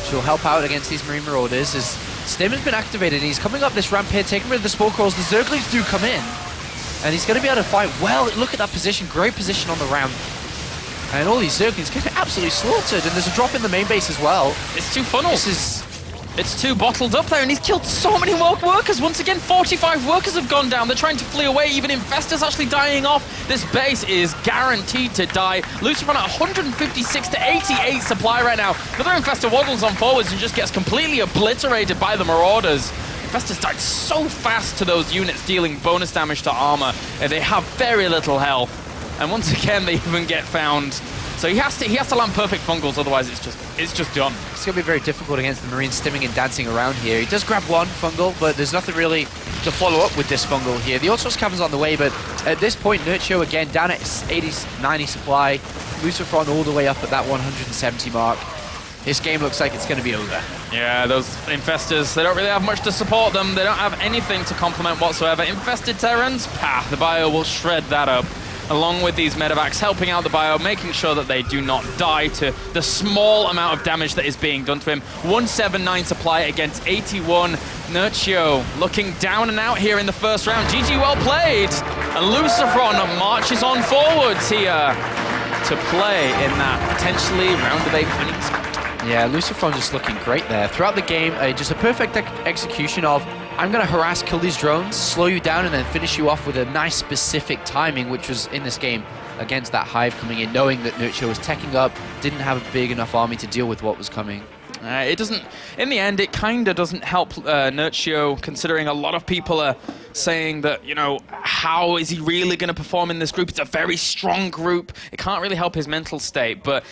S2: She'll help out against these Marine Marauders as Stim has been activated. And he's coming up this ramp here, taking rid of the Spore Crawls. The Zerglings do come in. And he's going to be able to fight well. Look at that position. Great position on the ramp. And all these Zerglings get absolutely slaughtered. And there's a drop in the main base as well.
S3: It's 2 funnels. It's 2 bottled up there, and he's killed so many workers. Once again, 45 workers have gone down. They're trying to flee away. Even Infestors actually dying off. This base is guaranteed to die. LucifroN at 156 to 88 supply right now. Another Infestor waddles on forwards and just gets completely obliterated by the Marauders. Infestors died so fast to those units, dealing bonus damage to armor, and they have very little health. And once again, they even get found. So he has to land perfect fungals, otherwise it's just done.
S2: It's going to be very difficult against the Marines stimming and dancing around here. He does grab 1 fungal, but there's nothing really to follow up with this fungal here. The All-Source Cavern's on the way, but at this point, Nerchio again down at 80, 90 supply. LucifroN all the way up at that 170 mark. This game looks like it's going to be over.
S3: Yeah, those Infestors, they don't really have much to support them. They don't have anything to complement whatsoever. Infested Terrans, the bio will shred that up. Along with these medevacs, helping out the bio, making sure that they do not die to the small amount of damage that is being done to him. 179 supply against 81. Nerchio looking down and out here in the first round. GG, well played. And LucifroN marches on forwards here to play in that potentially round of 8 winning spot.
S2: Yeah, LucifroN just looking great there. Throughout the game, just a perfect execution of, I'm going to harass, kill these drones, slow you down, and then finish you off with a nice specific timing, which was in this game against that hive coming in, knowing that Nerchio was teching up, didn't have a big enough army to deal with what was coming.
S3: It doesn't, in the end, it kind of doesn't help Nerchio, considering a lot of people are saying that, you know, how is he really going to perform in this group? It's a very strong group. It can't really help his mental state, but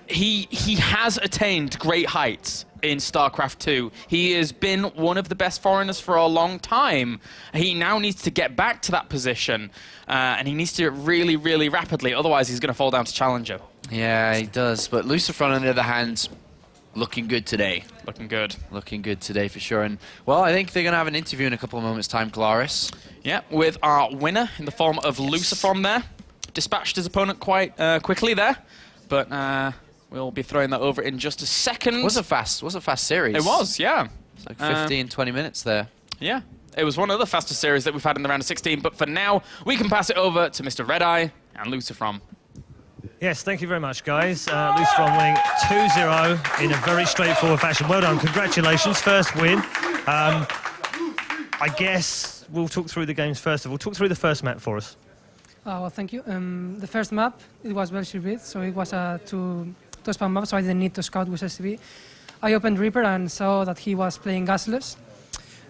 S3: he has attained great heights in StarCraft 2. He has been one of the best foreigners for a long time. He now needs to get back to that position, and he needs to do it really, really rapidly. Otherwise, he's going to fall down to Challenger. Yeah,
S2: he does. But LucifroN, on the other hand, looking good today.
S3: Looking good.
S2: Looking good today for sure. And, well, I think they're going to have an interview in a couple of moments' time, Claris.
S3: Yeah, with our winner in the form of LucifroN there. Dispatched his opponent quite quickly there, but we'll be throwing that over in just a second.
S2: It was a fast series.
S3: It was, yeah.
S2: It's like 15, 20 minutes there.
S3: Yeah, it was one of the fastest series that we've had in the round of 16, but for now, we can pass it over to Mr. Redeye and LucifroN.
S1: Yes, thank you very much, guys. LucifroN winning 2-0 in a very straightforward fashion. Well done, congratulations, first win. I guess we'll talk through the games first of all. Talk through the first map for us.
S4: Well, thank you. The first map, it was well distributed, so it was a two-spam map, so I didn't need to scout with STB. I opened Reaper and saw that he was playing gasless,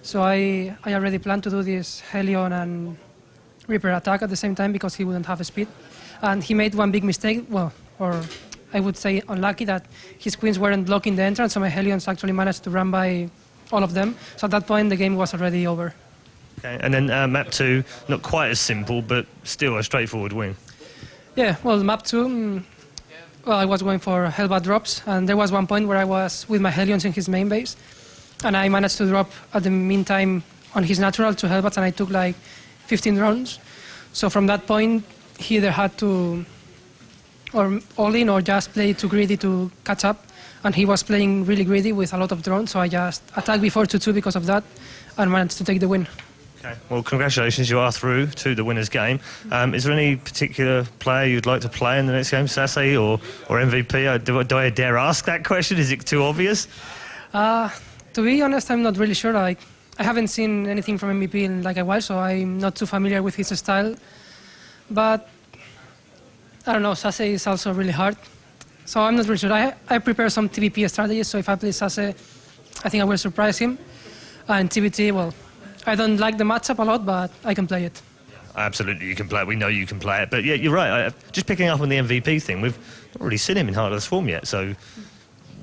S4: so I already planned to do this Helion and Reaper attack at the same time because he wouldn't have speed. And he made one big mistake, well, or I would say unlucky, that his queens weren't blocking the entrance, so my Helions actually managed to run by all of them. So at that point, the game was already over.
S1: Okay, and then map 2, not quite as simple, but still a straightforward win.
S4: Yeah, well, map 2, well, I was going for Hellbat drops, and there was one point where I was with my Helions in his main base, and I managed to drop at the meantime on his natural 2 Hellbats, and I took like 15 rounds. So from that point, he either had to or all in or just play too greedy to catch up, and he was playing really greedy with a lot of drones, so I just attacked before 2-2 because of that, and managed to take the win.
S1: Okay. Well, congratulations, you are through to the winner's game. Is there any particular player you'd like to play in the next game, Sase or MVP? Do I dare ask that question? Is it too obvious?
S4: To be honest, I'm not really sure. Like, I haven't seen anything from MVP in like a while, so I'm not too familiar with his style. But I don't know, Sase is also really hard. So I'm not really sure. I prepare some TVP strategies, so if I play Sase, I think I will surprise him. And TVT, well, I don't like the matchup a lot, but I can play it.
S1: Absolutely, you can play it. We know you can play it. But yeah, you're right. Just picking up on the MVP thing, we've not really seen him in Heartless form yet. So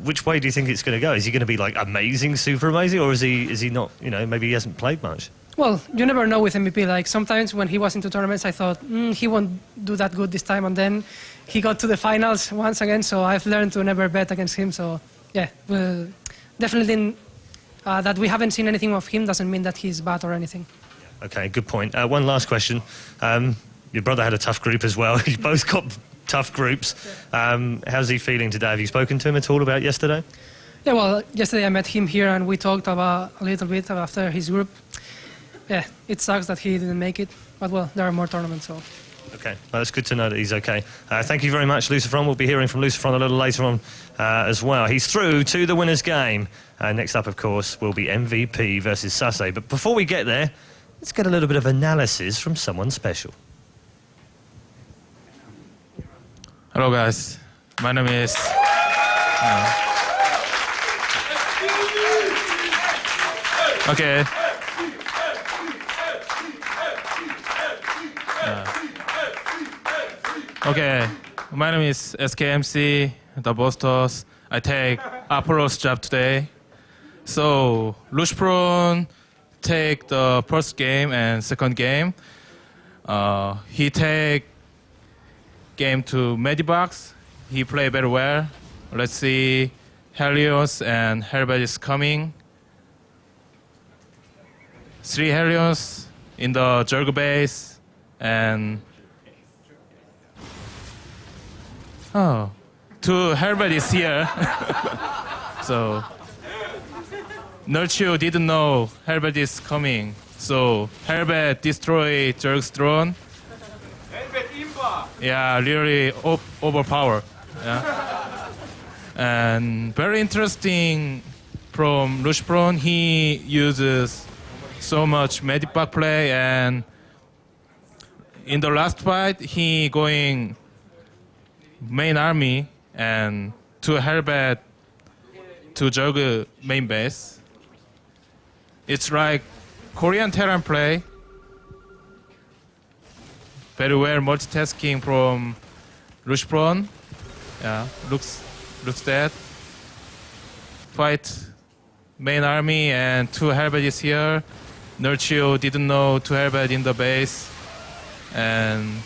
S1: which way do you think it's going to go? Is he going to be like amazing, super amazing, or is he not, you know, maybe he hasn't played much?
S4: Well, you never know with MVP. Like, sometimes when he was into tournaments, I thought, he won't do that good this time. And then he got to the finals once again, so I've learned to never bet against him. So, yeah, well, definitely that we haven't seen anything of him doesn't mean that he's bad or anything.
S1: Okay, good point. One last question. Your brother had a tough group as well. You both got tough groups. How's he feeling today? Have you spoken to him at all about yesterday?
S4: Yeah, well, yesterday I met him here and we talked about a little bit after his group. Yeah, it sucks that he didn't make it, but well, there are more tournaments, so.
S1: Okay, well, it's good to know that he's okay. Thank you very much, LucifroN. We'll be hearing from LucifroN a little later on as well. He's through to the winner's game. Next up, of course, will be MVP versus Sase. But before we get there, let's get a little bit of analysis from someone special.
S5: Hello, guys. My name is... Okay. Okay, my name is SKMC, the Bostos. I take Apollo's job today. So, LucifroN take the first game and second game. He take game to Medibox. He play very well. Let's see, Helios and Hellbat is coming. 3 Helios in the Jurg base and 2 Hellbat is here. So Nerchio didn't know Hellbat is coming. So Hellbat destroy Jurg's drone. Yeah, really overpowered. Yeah. And very interesting from LucifroN, he uses so much medipack play, and in the last fight, he going main army and to Hellbat to Jurg main base. It's like Korean Terran play. Very well multitasking from LucifroN. Yeah, looks that. Fight main army and 2 Hellbat is here. Nerchio didn't know 2 Hellbat in the base. And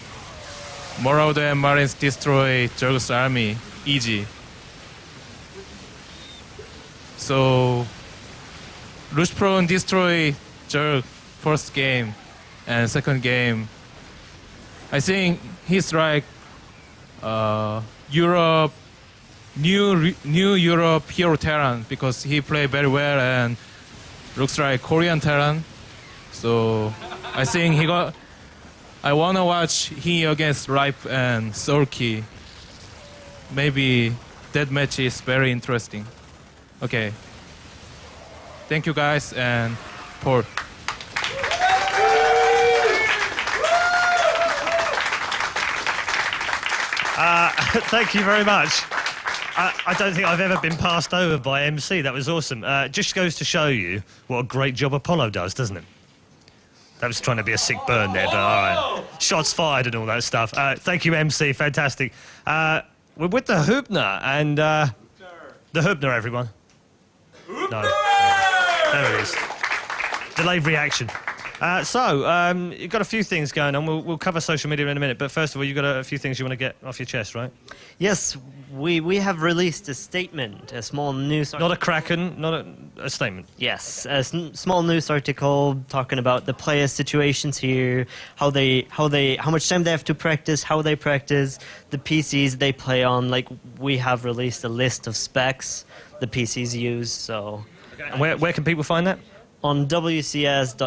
S5: Marauder and Marines destroy Jurg's army. Easy. So LucifroN destroy Jurg first game and second game. I think he's like Europe, new Europe hero Terran because he played very well and looks like Korean Terran. So I think I wanna watch he against Ripe and Sorky. Maybe that match is very interesting. Okay. Thank you guys and Paul.
S1: Thank you very much. I don't think I've ever been passed over by MC. That was awesome. Just goes to show you what a great job Apollo does, doesn't it? That was trying to be a sick burn there, but all right. Shots fired and all that stuff. Thank you, MC. Fantastic. We're with the Hübner and the Hübner, everyone. No. There it is. Delayed reaction. You've got a few things going on. We'll cover social media in a minute, but first of all, you've got a few things you want to get off your chest, right?
S6: Yes, we have released a statement, a small news...
S1: Not a kraken, not a statement.
S6: Yes, a small news article talking about the player situations here, how much time they have to practice, how they practice, the PCs they play on. Like, we have released a list of specs the PCs use, so...
S1: Okay. And where can people find that?
S6: On wcs.esl.eu.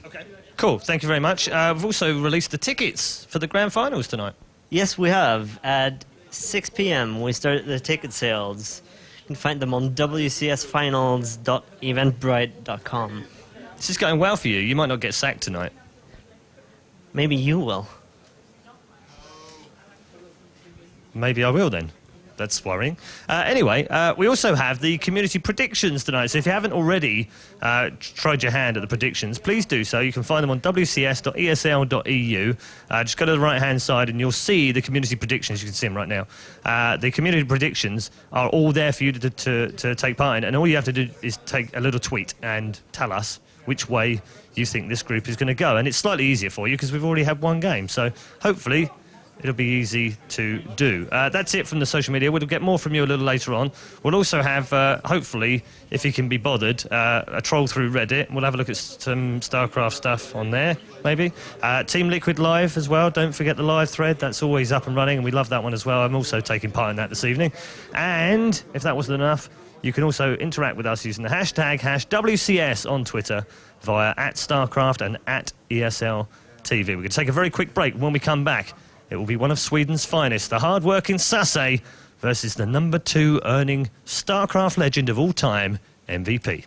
S1: Okay. Cool, thank you very much. We've also released the tickets for the grand finals tonight.
S6: Yes, we have. At 6 p.m. we started the ticket sales. You can find them on wcsfinals.eventbrite.com.
S1: This is going well for you. You might not get sacked tonight.
S6: Maybe you will.
S1: Maybe I will then. That's worrying. Anyway, we also have the community predictions tonight. So if you haven't already tried your hand at the predictions, please do so. You can find them on wcs.esl.eu. Just go to the right-hand side and you'll see the community predictions. You can see them right now. The community predictions are all there for you to take part in. And all you have to do is take a little tweet and tell us which way you think this group is going to go. And it's slightly easier for you because we've already had one game. So hopefully... it'll be easy to do. That's it from the social media. We'll get more from you a little later on. We'll also have, hopefully, if you can be bothered, a troll through Reddit. We'll have a look at some StarCraft stuff on there, maybe. Team Liquid Live as well. Don't forget the live thread. That's always up and running, and we love that one as well. I'm also taking part in that this evening. And if that wasn't enough, you can also interact with us using the hashtag #WCS on Twitter via @StarCraft and @ESLTV. We're going to take a very quick break. When we come back, it will be one of Sweden's finest, the hard-working Sase versus the #2 earning StarCraft legend of all time, MVP.